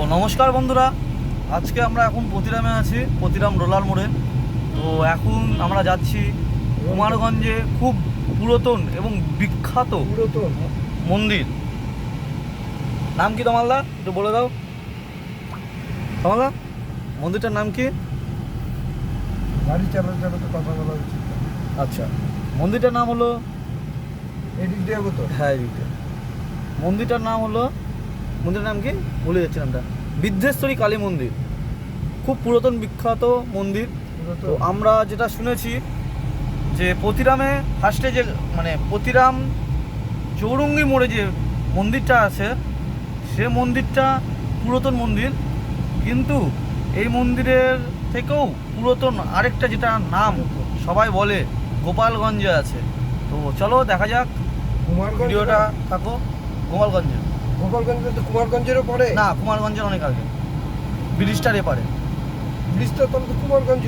নমস্কার বন্ধুরা, আজকে আমরা এখন প্রতিরামে আছি, প্রতিরাম রোলার মোড়ে। তো এখন আমরা যাচ্ছি কুমারগঞ্জে খুব পুরাতন এবং বিখ্যাত মন্দির। নাম কি তোমালদা, একটু বলে দাও। তোমালদা, মন্দিরটার নাম কি? গাড়ি চালাতে চালাতে কথা বলা উচিত। আচ্ছা, মন্দিরটার নাম হলো, এদিক দিয়ে তো হ্যাঁ এদিকে। মন্দিরটার নাম হলো, মন্দিরের নাম কি ভুলে যাচ্ছি নামটা, বিদ্ধেশ্বরী কালী মন্দির। খুব পুরাতন বিখ্যাত মন্দির। তো আমরা যেটা শুনেছি যে প্রতিরামে ফার্স্টে যে প্রতিরাম চৌরঙ্গি মোড়ে যে মন্দিরটা আছে, সে মন্দিরটা পুরাতন মন্দির, কিন্তু এই মন্দিরের থেকেও পুরাতন আরেকটা যেটা নাম সবাই বলে গোপালগঞ্জে আছে। তো চলো দেখা যাক, ভিডিওটা থাকো। গোপালগঞ্জে, গোপালগঞ্জ তো কুমারগঞ্জেরও পড়ে না কুমারগঞ্জের অনেক আগে, ব্রিজটার এপারে। ব্রিজটা তো কুমারগঞ্জ